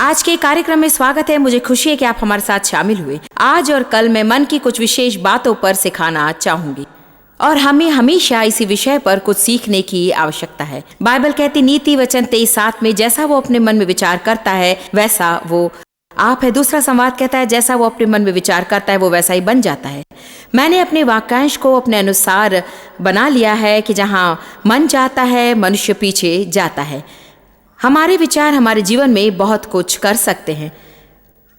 आज के कार्यक्रम में स्वागत है। मुझे खुशी है कि आप हमारे साथ शामिल हुए। आज और कल मैं मन की कुछ विशेष बातों पर सिखाना चाहूंगी और हमें हमेशा इसी विषय पर कुछ सीखने की आवश्यकता है। बाइबल कहती नीति वचन 23:7 में जैसा वो अपने मन में विचार करता है वैसा वो आप है। दूसरा संवाद कहता है जैसा वो अपने मन में विचार करता है वो वैसा ही बन जाता है। मैंने अपने वाक्यांश को अपने अनुसार बना लिया है कि जहाँ मन जाता है मनुष्य पीछे जाता है। हमारे विचार हमारे जीवन में बहुत कुछ कर सकते हैं।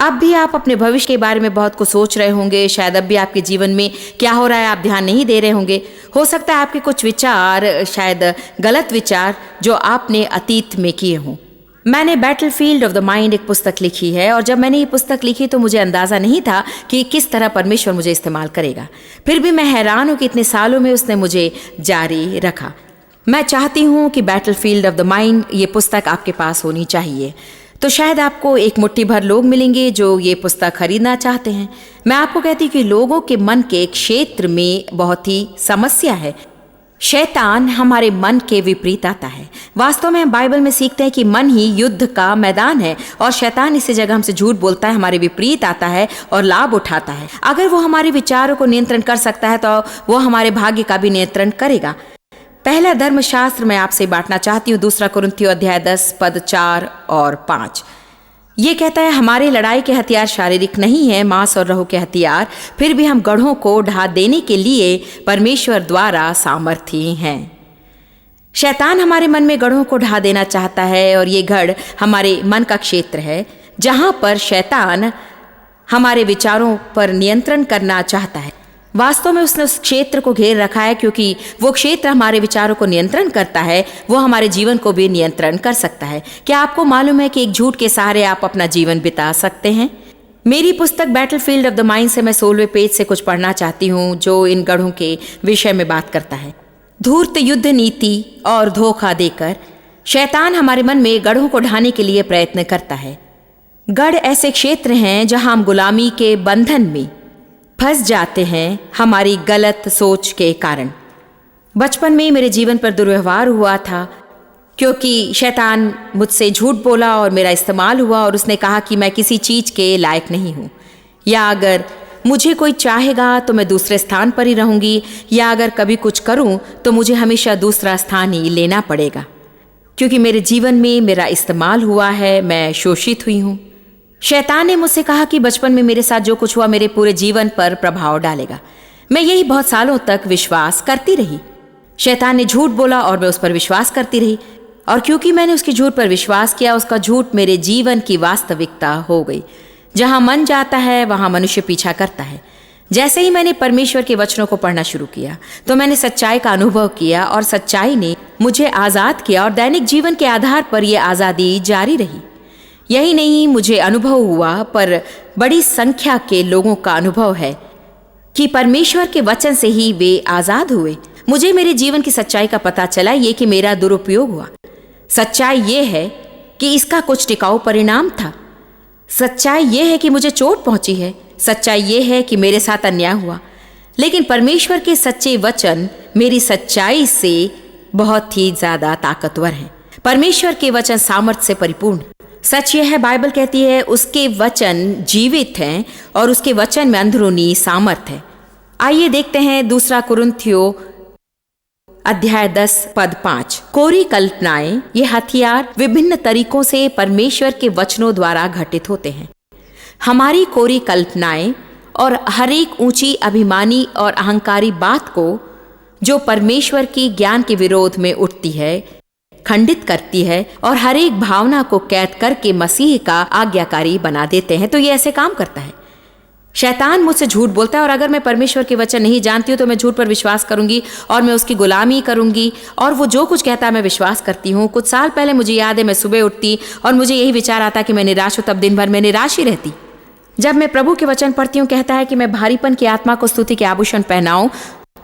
अब भी आप अपने भविष्य के बारे में बहुत कुछ सोच रहे होंगे। शायद अब भी आपके जीवन में क्या हो रहा है आप ध्यान नहीं दे रहे होंगे। हो सकता है आपके कुछ विचार शायद गलत विचार जो आपने अतीत में किए हों। मैंने बैटलफील्ड ऑफ द माइंड एक पुस्तक लिखी है और जब मैंने ये पुस्तक लिखी तो मुझे अंदाज़ा नहीं था कि किस तरह परमेश्वर मुझे इस्तेमाल करेगा। फिर भी मैं हैरान हूँ कि इतने सालों में उसने मुझे जारी रखा। मैं चाहती हूँ कि बैटलफील्ड ऑफ द माइंड ये पुस्तक आपके पास होनी चाहिए। तो शायद आपको एक मुट्ठी भर लोग मिलेंगे जो ये पुस्तक खरीदना चाहते हैं। मैं आपको कहती हूँ कि लोगों के मन के क्षेत्र में बहुत ही समस्या है। शैतान हमारे मन के विपरीत आता है। वास्तव में हम बाइबल में सीखते हैं कि मन ही युद्ध का मैदान है और शैतान इसी जगह हमसे झूठ बोलता है, हमारे विपरीत आता है और लाभ उठाता है। अगर वो हमारे विचारों को नियंत्रण कर सकता है तो वो हमारे भाग्य का भी नियंत्रण करेगा। पहला धर्मशास्त्र मैं आपसे बांटना चाहती हूँ। 2 कुरिन्थियों अध्याय 10 पद 4 और 5 ये कहता है हमारे लड़ाई के हथियार शारीरिक नहीं है, मांस और लहू के हथियार, फिर भी हम गढ़ों को ढा देने के लिए परमेश्वर द्वारा सामर्थी हैं। शैतान हमारे मन में गढ़ों को ढा देना चाहता है और ये गढ़ हमारे मन का क्षेत्र है जहां पर शैतान हमारे विचारों पर नियंत्रण करना चाहता है। वास्तव में उसने उस क्षेत्र को घेर रखा है क्योंकि वो क्षेत्र हमारे विचारों को नियंत्रण करता है, वो हमारे जीवन को भी नियंत्रण कर सकता है। क्या आपको मालूम है कि एक झूठ के सहारे आप अपना जीवन बिता सकते हैं? मेरी पुस्तक बैटलफील्ड ऑफ द माइंड से मैं 16वें पेज से कुछ पढ़ना चाहती हूँ जो इन गढ़ों के विषय में बात करता है। धूर्त युद्ध नीति और धोखा देकर शैतान हमारे मन में गढ़ों को ढाने के लिए प्रयत्न करता है। गढ़ ऐसे क्षेत्र हैं जहां हम गुलामी के बंधन में फंस जाते हैं हमारी गलत सोच के कारण। बचपन में मेरे जीवन पर दुर्व्यवहार हुआ था क्योंकि शैतान मुझसे झूठ बोला और मेरा इस्तेमाल हुआ और उसने कहा कि मैं किसी चीज़ के लायक नहीं हूँ, या अगर मुझे कोई चाहेगा तो मैं दूसरे स्थान पर ही रहूँगी, या अगर कभी कुछ करूँ तो मुझे हमेशा दूसरा स्थान ही लेना पड़ेगा। क्योंकि मेरे जीवन में मेरा इस्तेमाल हुआ है, मैं शोषित हुई हूँ। शैतान ने मुझसे कहा कि बचपन में मेरे साथ जो कुछ हुआ मेरे पूरे जीवन पर प्रभाव डालेगा। मैं यही बहुत सालों तक विश्वास करती रही। शैतान ने झूठ बोला और मैं उस पर विश्वास करती रही और क्योंकि मैंने उसके झूठ पर विश्वास किया उसका झूठ मेरे जीवन की वास्तविकता हो गई। जहां मन जाता है वहां मनुष्य पीछा करता है। जैसे ही मैंने परमेश्वर के वचनों को पढ़ना शुरू किया तो मैंने सच्चाई का अनुभव किया और सच्चाई ने मुझे आज़ाद किया और दैनिक जीवन के आधार पर यह आज़ादी जारी रही। यही नहीं मुझे अनुभव हुआ पर बड़ी संख्या के लोगों का अनुभव है कि परमेश्वर के वचन से ही वे आज़ाद हुए। मुझे मेरे जीवन की सच्चाई का पता चला ये कि मेरा दुरुपयोग हुआ। सच्चाई ये है कि इसका कुछ टिकाऊ परिणाम था। सच्चाई ये है कि मुझे चोट पहुंची है। सच्चाई ये है कि मेरे साथ अन्याय हुआ। लेकिन परमेश्वर के सच्चे वचन मेरी सच्चाई से बहुत ही ज़्यादा ताकतवर हैं। परमेश्वर के वचन सामर्थ्य से परिपूर्ण। सच यह है, बाइबल कहती है उसके वचन जीवित हैं और उसके वचन में अंदरूनी सामर्थ है। आइए देखते हैं 2 कुरिन्थियों अध्याय 10 पद 5। कोरी कल्पनाएं ये हथियार विभिन्न तरीकों से परमेश्वर के वचनों द्वारा घटित होते हैं। हमारी कोरी कल्पनाएं और हर एक ऊंची अभिमानी और अहंकारी बात को जो परमेश्वर की ज्ञान के विरोध में उठती है खंडित करती है और हर एक भावना को कैद करके मसीह का आज्ञाकारी बना देते हैं। तो ये ऐसे काम करता है। शैतान मुझसे झूठ बोलता है और अगर मैं परमेश्वर के वचन नहीं जानती हूँ तो मैं झूठ पर विश्वास करूंगी और मैं उसकी गुलामी करूंगी और वो जो कुछ कहता है मैं विश्वास करती हूँ। कुछ साल पहले मुझे याद है मैं सुबह उठती और मुझे यही विचार आता कि मैं निराश हूँ, तब दिन भर मैं निराश ही रहती। जब मैं प्रभु के वचन पढ़ती हूँ कहता है कि मैं भारीपन की आत्मा को स्तुति के आभूषण पहनाऊं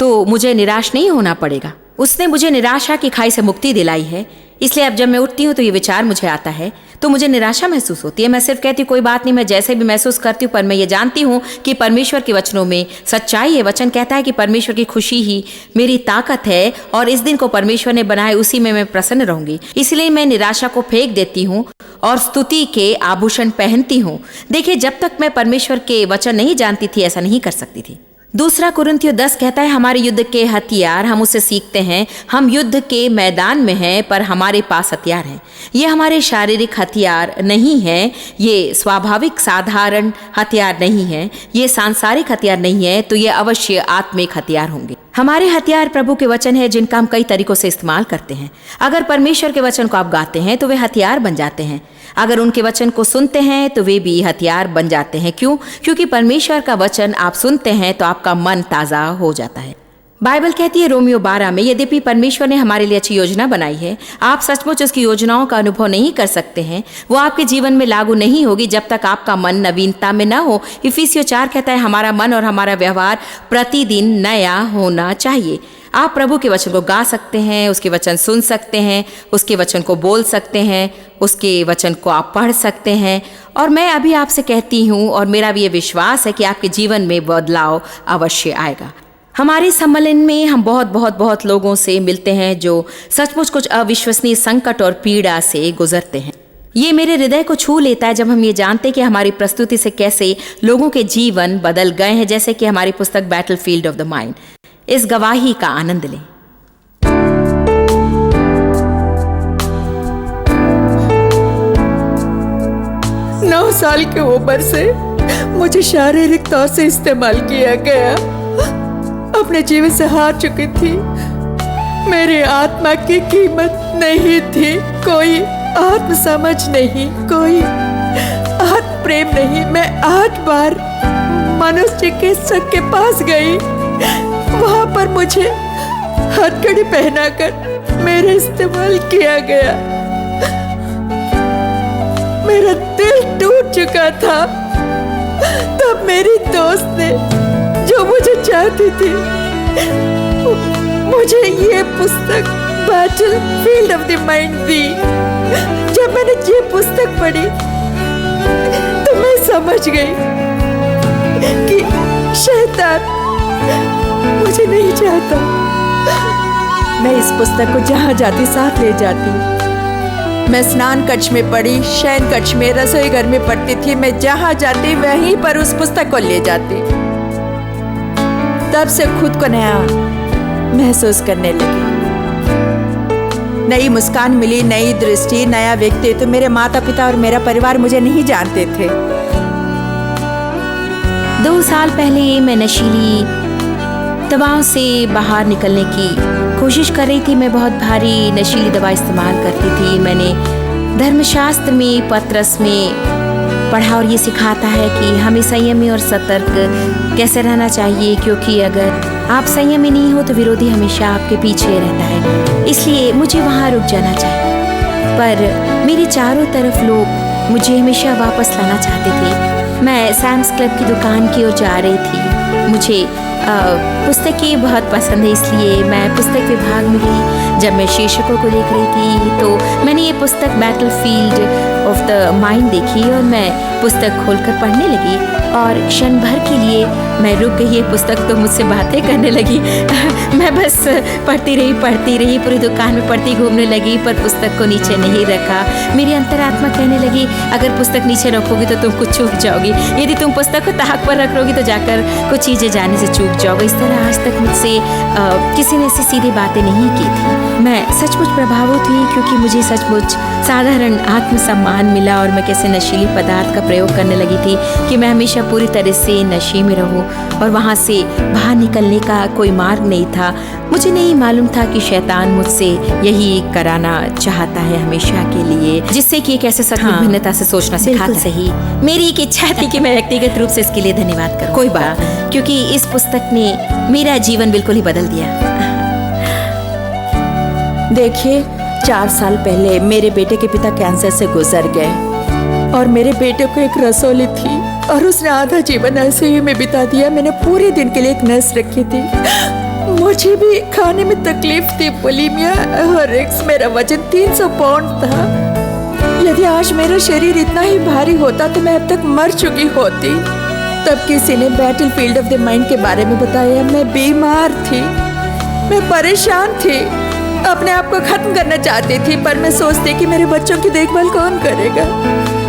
तो मुझे निराश नहीं होना पड़ेगा। उसने मुझे निराशा की खाई से मुक्ति दिलाई है। इसलिए अब जब मैं उठती हूँ तो ये विचार मुझे आता है तो मुझे निराशा महसूस होती है। मैं सिर्फ कहती हूँ कोई बात नहीं, मैं जैसे भी महसूस करती हूँ, पर मैं ये जानती हूँ कि परमेश्वर के वचनों में सच्चाई है। वचन कहता है कि परमेश्वर की खुशी ही मेरी ताकत है और इस दिन को परमेश्वर ने बनाए उसी में मैं प्रसन्न रहूंगी। इसलिए मैं निराशा को फेंक देती हूँ और स्तुति के आभूषण पहनती हूँ। देखिए, जब तक मैं परमेश्वर के वचन नहीं जानती थी ऐसा नहीं कर सकती थी। दूसरा कुरिन्थियों 10 कहता है हमारे युद्ध के हथियार हम उससे सीखते हैं। हम युद्ध के मैदान में हैं पर हमारे पास हथियार हैं। ये हमारे शारीरिक हथियार नहीं हैं, ये स्वाभाविक साधारण हथियार नहीं हैं, ये सांसारिक हथियार नहीं है, तो ये अवश्य आत्मिक हथियार होंगे। हमारे हथियार प्रभु के वचन है जिनका हम कई तरीकों से इस्तेमाल करते हैं। अगर परमेश्वर के वचन को आप गाते हैं तो वे हथियार बन जाते हैं। अगर उनके वचन को सुनते हैं तो वे भी हथियार बन जाते हैं। क्यों? क्योंकि परमेश्वर का वचन आप सुनते हैं तो आपका मन ताज़ा हो जाता है। बाइबल कहती है रोमियो 12 में, यद्यपि परमेश्वर ने हमारे लिए अच्छी योजना बनाई है, आप सचमुच उसकी योजनाओं का अनुभव नहीं कर सकते हैं। वो आपके जीवन में लागू नहीं होगी जब तक आपका मन नवीनता में न हो। इफिसियों 4 कहता है हमारा मन और हमारा व्यवहार प्रतिदिन नया होना चाहिए। आप प्रभु के वचन को गा सकते हैं, उसके वचन सुन सकते हैं, उसके वचन को बोल सकते हैं, उसके वचन को आप पढ़ सकते हैं। और मैं अभी आपसे कहती हूँ और मेरा भी ये विश्वास है कि आपके जीवन में बदलाव अवश्य आएगा। हमारे सम्मेलन में हम बहुत लोगों से मिलते हैं जो सचमुच कुछ अविश्वसनीय संकट और पीड़ा से गुजरते हैं। ये मेरे हृदय को छू लेता है जब हम ये जानते हैं कि हमारी प्रस्तुति से कैसे लोगों के जीवन बदल गए हैं, जैसे कि हमारी पुस्तक बैटलफील्ड ऑफ द माइंड। इस गवाही का आनंद लें। नौ साल की उम्र से मुझे शारीरिक तौर से इस्तेमाल किया गया। अपने जीवन से हार चुकी थी। मेरी आत्मा की कीमत नहीं थी, कोई आत्म समझ नहीं, कोई आत्म प्रेम नहीं। मैं 8 बार मनोचिकित्सक के पास गई। वहां पर मुझे हथकड़ी पहनाकर मेरा इस्तेमाल किया गया। मेरा दिल टूट चुका था। तब मेरी दोस्त ने, जो मुझे चाहती थी, मुझे ये पुस्तक बैटलफील्ड ऑफ द माइंड दी। जब मैंने ये पुस्तक पढ़ी तो मैं समझ गई कि शैतान मुझे नहीं चाहता। मैं इस पुस्तक को जहाँ जाती साथ ले जाती। मैं स्नान कक्ष में पढ़ी, शयन कक्ष में, रसोई घर में पढ़ती थी। मैं जहाँ जाती वहीं पर उस पुस्तक को ले जाती। तब से खुद को नया महसूस करने लगी। नई मुस्कान मिली, नई दृष्टि, नया व्यक्तित्व। तो मेरे माता पिता और मेरा परिवार मुझे नहीं जानते थे। 2 साल पहले मैं नशीली दवाओं से बाहर निकलने की कोशिश कर रही थी। मैं बहुत भारी नशीली दवा इस्तेमाल करती थी। मैंने धर्मशास्त्र में, पत्रस में पढ़ा और ये सिखाता है कि हमें संयमी और सतर्क कैसे रहना चाहिए, क्योंकि अगर आप संयमी नहीं हो तो विरोधी हमेशा आपके पीछे रहता है। इसलिए मुझे वहाँ रुक जाना चाहिए। पर मेरे चारों तरफ लोग मुझे हमेशा वापस लाना चाहते थे। मैं सैम्स क्लब की दुकान की ओर जा रही थी। मुझे पुस्तकें बहुत पसंद है, इसलिए मैं पुस्तक विभाग में गई। जब मैं शीर्षकों को देख रही थी तो मैंने ये पुस्तक बैटलफील्ड ऑफ द माइंड देखी और मैं पुस्तक खोलकर पढ़ने लगी और क्षण भर के लिए मैं रुक गई। ये पुस्तक तो मुझसे बातें करने लगी। मैं बस पढ़ती रही, पूरी दुकान में पढ़ती घूमने लगी, पर पुस्तक को नीचे नहीं रखा। मेरी अंतरात्मा कहने लगी, अगर पुस्तक नीचे रखोगी तो तुम कुछ चूक जाओगी, यदि तुम पुस्तक को ताक पर रखोगी तो जाकर कुछ चीज़ें जाने से चूक जाओगे। इस तरह आज तक मुझसे किसी ने ऐसी सीधी बातें नहीं की थी। मैं सचमुच प्रभावित हुई क्योंकि मुझे सचमुच साधारण आत्मसम्मान मिला और मैं कैसे नशीली पदार्थ का प्रयोग करने लगी थी कि मैं हमेशा पूरी तरह से नशे में रहूं और वहाँ से बाहर निकलने का कोई मार्ग नहीं था। मुझे नहीं मालूम था कि शैतान मुझसे यही कराना चाहता है हमेशा के लिए, जिससे कि एक ऐसे सचमुच भिन्नता से सोचना सिखाता है। सही, मेरी एक इच्छा थी कि मैं व्यक्तिगत रूप से इसके लिए धन्यवाद करूं। कोई बात, क्योंकि इस पुस्तक ने मेरा जीवन बिल्कुल ही बदल दिया। देखिए, 4 साल पहले मेरे बेटे के पिता कैंसर से गुजर गए और मेरे बेटे को एक रसोली थी और उसने आधा जीवन आईसीयू में बिता दिया। मैंने पूरे दिन के लिए एक नर्स रखी थी। मुझे भी खाने में तकलीफ थी, बुलिमिया और मेरा वजन 300 पाउंड था। यदि आज मेरा शरीर इतना ही भारी होता तो मैं अब तक मर चुकी होती। तब किसी ने बैटलफील्ड ऑफ द माइंड के बारे में बताया। मैं बीमार थी, मैं परेशान थी, अपने आप को खत्म करना चाहती थी, पर मैं सोचती कि मेरे बच्चों की देखभाल कौन करेगा।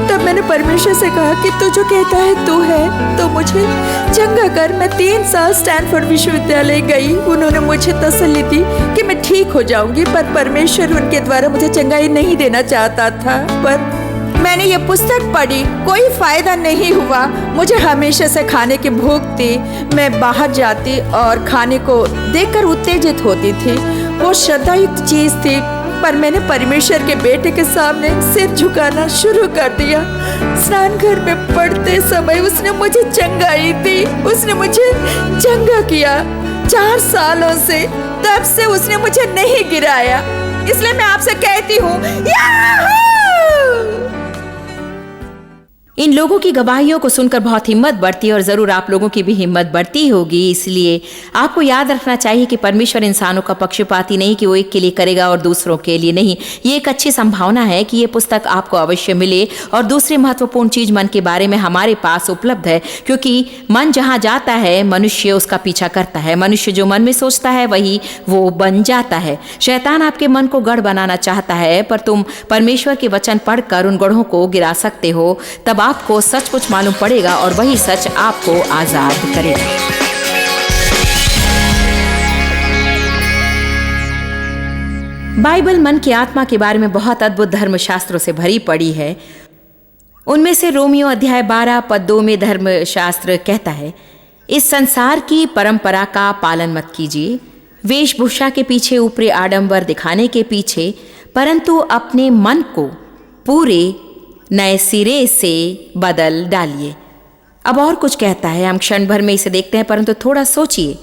तब मैंने परमेश्वर से कहा कि तू जो कहता है तू है, तो मुझे चंगा कर। मैं 3 साल स्टैनफोर्ड विश्वविद्यालय गई। उन्होंने मुझे तसल्ली दी कि मैं ठीक हो जाऊंगी, पर परमेश्वर उनके द्वारा मुझे चंगाई नहीं देना चाहता था। पर मैंने ये पुस्तक पढ़ी, कोई फायदा नहीं हुआ। मुझे हमेशा से खाने की भूख थी। मैं बाहर जाती और खाने को देखकर उत्तेजित होती थी। वो श्रद्धायुक्त चीज थी, पर मैंने परमेश्वर के बेटे के सामने सिर झुकाना शुरू कर दिया। स्नान घर में पढ़ते समय उसने मुझे चंगाई दी, उसने मुझे चंगा किया 4 सालों से। तब से उसने मुझे नहीं गिराया। इसलिए मैं आपसे कहती हूँ, इन लोगों की गवाहियों को सुनकर बहुत हिम्मत बढ़ती है और जरूर आप लोगों की भी हिम्मत बढ़ती होगी। इसलिए आपको याद रखना चाहिए कि परमेश्वर इंसानों का पक्षपाती नहीं कि वो एक के लिए करेगा और दूसरों के लिए नहीं। ये एक अच्छी संभावना है कि ये पुस्तक आपको अवश्य मिले। और दूसरी महत्वपूर्ण चीज मन के बारे में हमारे पास उपलब्ध है, क्योंकि मन जहां जाता है मनुष्य उसका पीछा करता है। मनुष्य जो मन में सोचता है वही वो बन जाता है। शैतान आपके मन को गढ़ बनाना चाहता है, पर तुम परमेश्वर के वचन पढ़कर उन गढ़ों को गिरा सकते हो। तब आपको सच कुछ मालूम पड़ेगा और वही सच आपको आजाद करेगा। बाइबल मन की आत्मा के बारे में बहुत अद्भुत धर्मशास्त्रों से भरी पड़ी है। उनमें से रोमियो अध्याय 12 पद 2 में धर्मशास्त्र कहता है, इस संसार की परंपरा का पालन मत कीजिए, वेशभूषा के पीछे, ऊपरी आडंबर दिखाने के पीछे, परंतु अपने मन को पूरे नए सिरे से बदल डालिए। अब और कुछ कहता है, हम क्षण भर में इसे देखते हैं, परंतु थोड़ा सोचिए।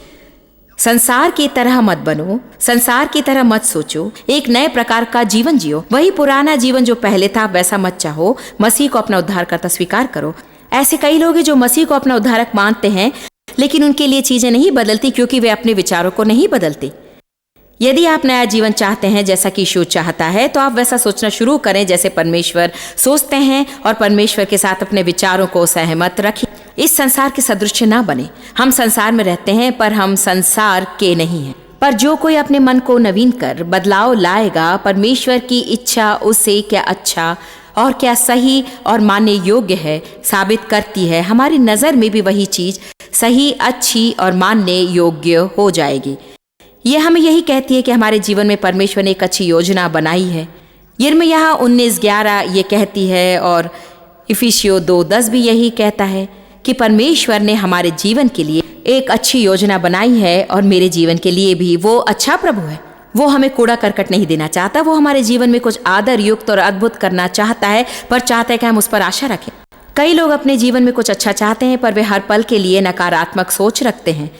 संसार की तरह मत बनो, संसार की तरह मत सोचो, एक नए प्रकार का जीवन जियो। वही पुराना जीवन जो पहले था वैसा मत चाहो। मसीह को अपना उद्धारकर्ता स्वीकार करो। ऐसे कई लोग हैं जो मसीह को अपना उद्धारक मानते हैं, लेकिन उनके लिए चीजें नहीं बदलती क्योंकि वे अपने विचारों को नहीं बदलते। यदि आप नया जीवन चाहते हैं जैसा कि यीशु चाहता है, तो आप वैसा सोचना शुरू करें जैसे परमेश्वर सोचते हैं और परमेश्वर के साथ अपने विचारों को सहमत रखें। इस संसार के सदृश ना बने। हम संसार में रहते हैं पर हम संसार के नहीं हैं। पर जो कोई अपने मन को नवीन कर बदलाव लाएगा, परमेश्वर की इच्छा उसे क्या अच्छा और क्या सही और मानने योग्य है साबित करती है। हमारी नजर में भी वही चीज सही, अच्छी और मानने योग्य हो जाएगी। ये हमें यही कहती है कि हमारे जीवन में परमेश्वर ने एक अच्छी योजना बनाई है। यिर्मयाह 19:11 ये कहती है और इफिसियों 2:10 भी यही कहता है कि परमेश्वर ने हमारे जीवन के लिए एक अच्छी योजना बनाई है और मेरे जीवन के लिए भी। वो अच्छा प्रभु है। वो हमें कूड़ा करकट नहीं देना चाहता। वो हमारे जीवन में कुछ आदर युक्त और अद्भुत करना चाहता है, पर चाहता है कि हम उस पर आशा रखें। कई लोग अपने जीवन में कुछ अच्छा चाहते हैं, पर वे हर पल के लिए नकारात्मक सोच रखते हैं।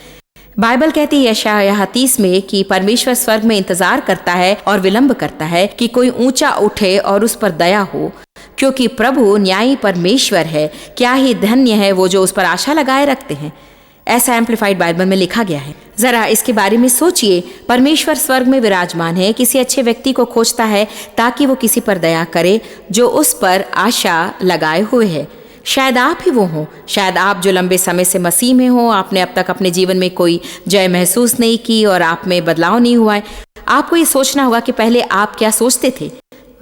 बाइबल कहती है यशायाह 30 में कि परमेश्वर स्वर्ग में इंतजार करता है और विलंब करता है कि कोई ऊंचा उठे और उस पर दया हो, क्योंकि प्रभु न्यायी परमेश्वर है। क्या ही धन्य है वो जो उस पर आशा लगाए रखते हैं। ऐसा एम्प्लीफाइड बाइबल में लिखा गया है। जरा इसके बारे में सोचिए। परमेश्वर स्वर्ग में विराजमान है, किसी अच्छे व्यक्ति को खोजता है ताकि वो किसी पर दया करे जो उस पर आशा लगाए हुए है। शायद आप ही वो हो, शायद आप जो लंबे समय से मसीह में हो। आपने अब तक अपने जीवन में कोई जय महसूस नहीं की और आप में बदलाव नहीं हुआ है। आपको ये सोचना होगा कि पहले आप क्या सोचते थे।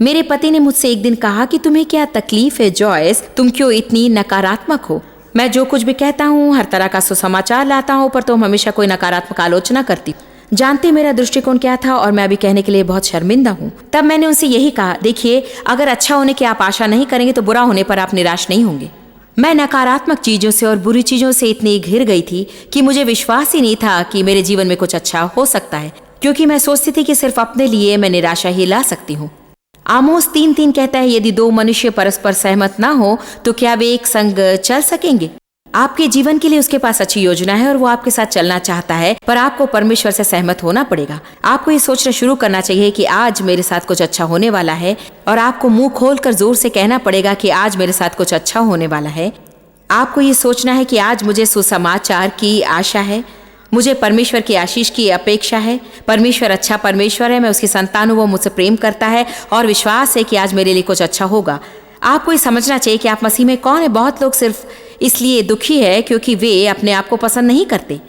मेरे पति ने मुझसे एक दिन कहा कि तुम्हें क्या तकलीफ है जॉयस, तुम क्यों इतनी नकारात्मक हो। मैं जो कुछ भी कहता हूँ, हर तरह का सुसमाचार लाता हूँ, पर तुम हमेशा कोई नकारात्मक आलोचना करती। जानते मेरा दृष्टिकोण क्या था और मैं अभी कहने के लिए बहुत शर्मिंदा हूँ। तब मैंने उनसे यही कहा, देखिए अगर अच्छा होने की आप आशा नहीं करेंगे तो बुरा होने पर आप निराश नहीं होंगे। मैं नकारात्मक चीजों से और बुरी चीजों से इतनी घिर गई थी कि मुझे विश्वास ही नहीं था कि मेरे जीवन में कुछ अच्छा हो सकता है, क्योंकि मैं सोचती थी कि सिर्फ अपने लिए मैं निराशा ही ला सकती हूँ। आमोस 3:3 कहता है, यदि 2 मनुष्य परस्पर सहमत ना हो तो क्या वे एक संग चल सकेंगे। आपके जीवन के लिए उसके पास अच्छी योजना है और वो आपके साथ चलना चाहता है, पर आपको परमेश्वर से सहमत होना पड़ेगा। आपको ये सोचना शुरू करना चाहिए कि आज मेरे साथ कुछ अच्छा होने वाला है, और आपको मुंह खोलकर जोर से कहना पड़ेगा कि आज मेरे साथ कुछ अच्छा होने वाला है। आपको ये सोचना है कि आज मुझे सुसमाचार की आशा है मुझे परमेश्वर की आशीष की अपेक्षा है। परमेश्वर अच्छा परमेश्वर है, मैं उसकी संतान हूँ, वो मुझसे प्रेम करता है और विश्वास है कि आज मेरे लिए कुछ अच्छा होगा। आपको ये समझना चाहिए कि आप मसीह में कौन है। बहुत लोग सिर्फ इसलिए दुखी है क्योंकि वे अपने आप को पसंद नहीं करते।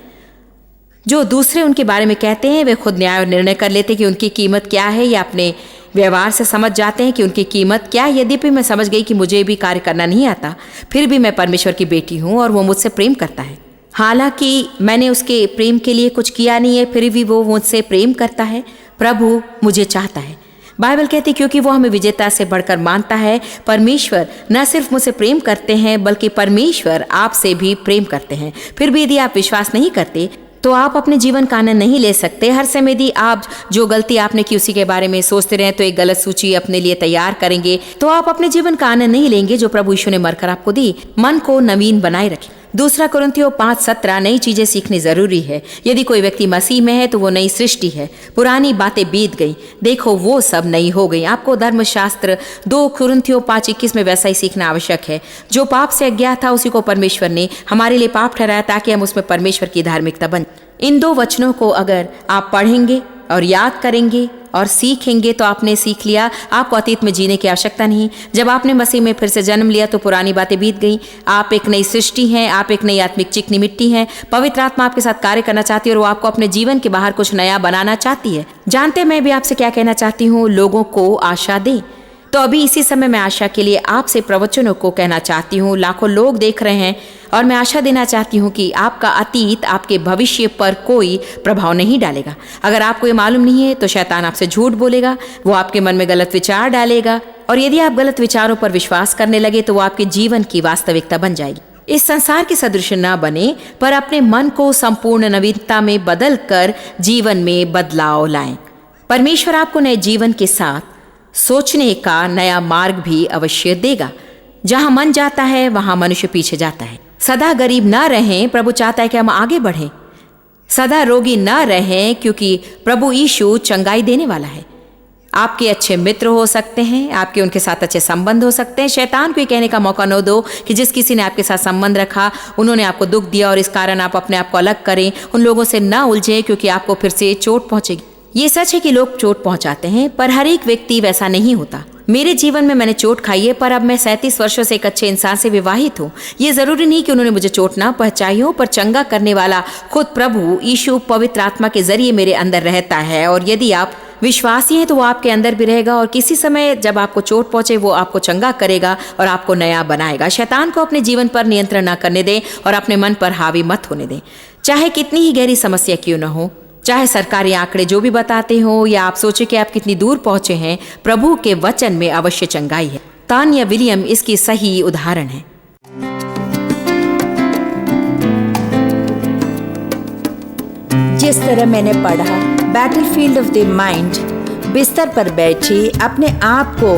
जो दूसरे उनके बारे में कहते हैं वे खुद न्याय और निर्णय कर लेते कि उनकी कीमत क्या है, या अपने व्यवहार से समझ जाते हैं कि उनकी कीमत क्या है। यद्यपि मैं समझ गई कि मुझे भी कार्य करना नहीं आता, फिर भी मैं परमेश्वर की बेटी हूँ और वो मुझसे प्रेम करता है। हालांकि मैंने उसके प्रेम के लिए कुछ किया नहीं है, फिर भी वो मुझसे प्रेम करता है। प्रभु मुझे चाहता है। बाइबल कहती क्योंकि वो हमें विजेता से बढ़कर मानता है। परमेश्वर न सिर्फ मुझसे प्रेम करते हैं बल्कि परमेश्वर आपसे भी प्रेम करते हैं। फिर भी यदि आप विश्वास नहीं करते तो आप अपने जीवन का आनंद नहीं ले सकते। हर समय यदि आप जो गलती आपने की उसी के बारे में सोचते रहें तो एक गलत सूची अपने लिए तैयार करेंगे, तो आप अपने जीवन का आनंद नहीं लेंगे जो प्रभु यीशु ने मरकर आपको दी। मन को नवीन बनाए रखें। 2 कुरिन्थियों 5:17 नई चीजें सीखनी जरूरी है। यदि कोई व्यक्ति मसीह में है तो वो नई सृष्टि है, पुरानी बातें बीत गई, देखो वो सब नई हो गई। आपको धर्मशास्त्र 2 कुरिन्थियों 5:21 में वैसा ही सीखना आवश्यक है। जो पाप से अज्ञात था उसी को परमेश्वर ने हमारे लिए पाप ठहराया ताकि हम उसमें परमेश्वर की धार्मिकता बन। इन 2 वचनों को अगर आप पढ़ेंगे और याद करेंगे और सीखेंगे तो आपने सीख लिया। आपको अतीत में जीने की आवश्यकता नहीं। जब आपने मसीह में फिर से जन्म लिया तो पुरानी बातें बीत गई। आप एक नई सृष्टि हैं, आप एक नई आत्मिक चिकनी मिट्टी हैं। पवित्र आत्मा आपके साथ कार्य करना चाहती है और वो आपको अपने जीवन के बाहर कुछ नया बनाना चाहती है। जानते मैं भी आपसे क्या कहना चाहती हूँ, लोगों को आशा दें। तो अभी इसी समय मैं आशा के लिए आपसे प्रवचनों को कहना चाहती हूँ। लाखों लोग देख रहे हैं और मैं आशा देना चाहती हूँ कि आपका अतीत आपके भविष्य पर कोई प्रभाव नहीं डालेगा। अगर आपको ये मालूम नहीं है तो शैतान आपसे झूठ बोलेगा, वो आपके मन में गलत विचार डालेगा और यदि आप गलत विचारों पर विश्वास करने लगे तो वो आपके जीवन की वास्तविकता बन जाएगी। इस संसार के सदृश न बने पर अपने मन को संपूर्ण नवीनता में बदल कर जीवन में बदलाव लाएं। परमेश्वर आपको नए जीवन के साथ सोचने का नया मार्ग भी अवश्य देगा। जहां मन जाता है वहां मनुष्य पीछे जाता है। सदा गरीब ना रहें, प्रभु चाहता है कि हम आगे बढ़ें। सदा रोगी ना रहें क्योंकि प्रभु यीशु चंगाई देने वाला है। आपके अच्छे मित्र हो सकते हैं, आपके उनके साथ अच्छे संबंध हो सकते हैं। शैतान को ये कहने का मौका न दो कि जिस किसी ने आपके साथ संबंध रखा उन्होंने आपको दुख दिया और इस कारण आप अपने आप को अलग करें। उन लोगों से ना उलझे क्योंकि आपको फिर से चोट पहुंचेगी। ये सच है कि लोग चोट पहुंचाते हैं पर हर एक व्यक्ति वैसा नहीं होता। मेरे जीवन में मैंने चोट खाई है पर अब मैं 37 वर्षों से एक अच्छे इंसान से विवाहित हूँ। ये जरूरी नहीं कि उन्होंने मुझे चोट ना पहुंचाई हो, पर चंगा करने वाला खुद प्रभु यीशु पवित्र आत्मा के जरिए मेरे अंदर रहता है और यदि आप विश्वासी हैं तो वो आपके अंदर भी रहेगा और किसी समय जब आपको चोट पहुंचे वो आपको चंगा करेगा और आपको नया बनाएगा। शैतान को अपने जीवन पर नियंत्रण न करने दें और अपने मन पर हावी मत होने दें। चाहे कितनी ही गहरी समस्या क्यों न हो, चाहे सरकारी आंकड़े जो भी बताते हो या आप सोचे कि आप कितनी दूर पहुंचे हैं, प्रभु के वचन में अवश्य चंगाई है। तानिया विलियम इसकी सही उदाहरण है। जिस तरह मैंने पढ़ा, बैटलफील्ड ऑफ द माइंड, बिस्तर पर बैठी अपने आप को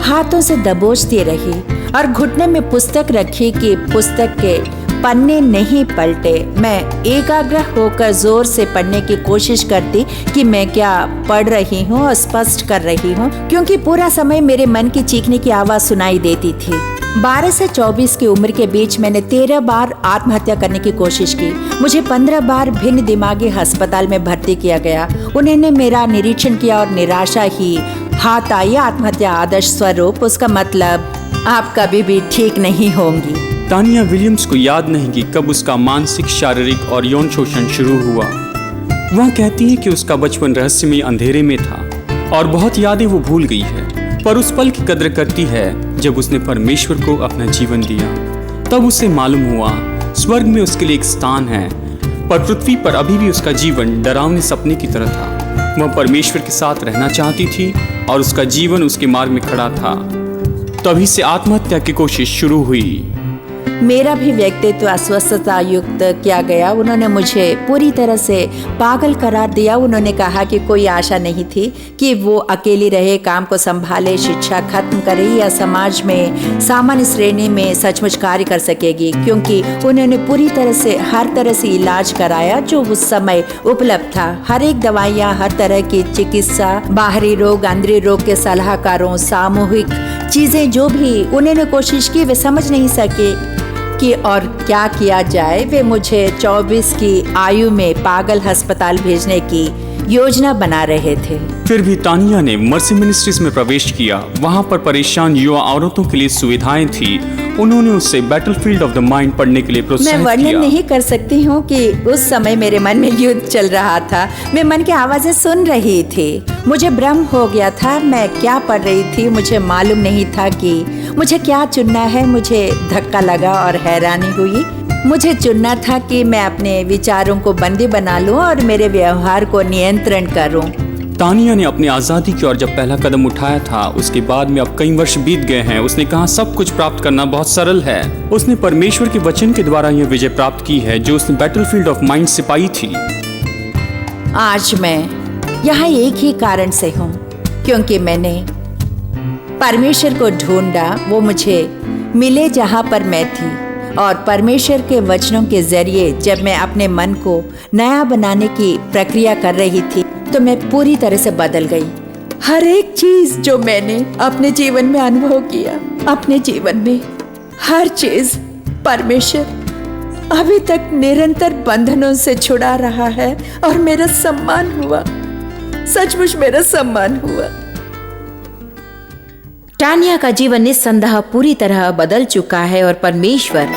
हाथों से दबोचती रही और घुटने में पुस्तक रखी कि पुस्तक के पन्ने नहीं पलटे। मैं एकाग्र होकर जोर से पढ़ने की कोशिश करती कि मैं क्या पढ़ रही हूँ और स्पष्ट कर रही हूँ, क्योंकि पूरा समय मेरे मन की चीखने की आवाज़ सुनाई देती थी। 12 से 24 की उम्र के बीच मैंने 13 बार आत्महत्या करने की कोशिश की। मुझे 15 बार भिन्न दिमागी अस्पताल में भर्ती किया गया। उन्होंने मेरा निरीक्षण किया और निराशा ही हाथ आई। आत्महत्या आदर्श स्वरूप, उसका मतलब आप कभी भी ठीक नहीं होंगी। तानिया विलियम्स को याद नहीं कि कब उसका मानसिक, शारीरिक और यौन शोषण शुरू हुआ। वह कहती है कि उसका बचपन रहस्यमय अंधेरे में था और बहुत यादें वो भूल गई है, पर उस पल की कद्र करती है जब उसने परमेश्वर को अपना जीवन दिया। तब उसे मालूम हुआ स्वर्ग में उसके लिए एक स्थान है, पर पृथ्वी पर अभी भी उसका जीवन डरावने सपने की तरह था। वह परमेश्वर के साथ रहना चाहती थी और उसका जीवन उसके मार्ग में खड़ा था। तभी से आत्महत्या की कोशिश शुरू हुई। मेरा भी व्यक्तित्व अस्वस्थता युक्त किया गया। उन्होंने मुझे पूरी तरह से पागल करार दिया। उन्होंने कहा कि कोई आशा नहीं थी कि वो अकेली रहे, काम को संभाले, शिक्षा खत्म करे या समाज में सामान्य श्रेणी में सचमुच कार्य कर सकेगी, क्योंकि उन्होंने पूरी तरह से हर तरह से इलाज कराया जो उस समय उपलब्ध था। हर एक दवाइयाँ, हर तरह की चिकित्सा, बाहरी रोग, अंदरी रोग के सलाहकारों, सामूहिक चीज़ें जो भी उन्होंने कोशिश की, वे समझ नहीं सके कि और क्या किया जाए, वे मुझे 24 की आयु में पागल अस्पताल भेजने की योजना बना रहे थे। फिर भी तानिया ने मर्सी मिनिस्ट्रीज में प्रवेश किया। वहाँ पर परेशान युवा औरतों के लिए सुविधाएं थी। उन्होंने उससे बैटलफील्ड ऑफ द माइंड पढ़ने के लिए मैं प्रोत्साहित वर्णन किया। नहीं कर सकती हूँ कि उस समय मेरे मन में युद्ध चल रहा था। मैं मन की आवाजें सुन रही थी। मुझे भ्रम हो गया था, मैं क्या पढ़ रही थी। मुझे मालूम नहीं था कि मुझे क्या चुनना है। मुझे धक्का लगा और हैरानी हुई। मुझे चुनना था कि मैं अपने विचारों को बंदी बना लूं और मेरे व्यवहार को नियंत्रण करूं। तानिया ने अपनी आज़ादी की ओर जब पहला कदम उठाया था, उसके बाद में अब कई वर्ष बीत गए हैं। उसने कहा सब कुछ प्राप्त करना बहुत सरल है। उसने परमेश्वर के वचन के द्वारा यह विजय प्राप्त की है जो उसने बैटलफील्ड ऑफ माइंड से पाई थी। आज मैं यहाँ एक ही कारण से हूँ, क्योंकि मैंने परमेश्वर को ढूंढा। वो मुझे मिले जहाँ पर मैं थी, और परमेश्वर के वचनों के जरिए जब मैं अपने मन को नया बनाने की प्रक्रिया कर रही थी तो मैं पूरी तरह से बदल गई। हर एक चीज जो मैंने अपने जीवन में अनुभव किया, अपने जीवन में हर चीज परमेश्वर अभी तक निरंतर बंधनों से छुड़ा रहा है और मेरा सम्मान हुआ। सचमुच मेरा सम्मान हुआ। टानिया का जीवन निस्संदेह पूरी तरह बदल चुका है और परमेश्वर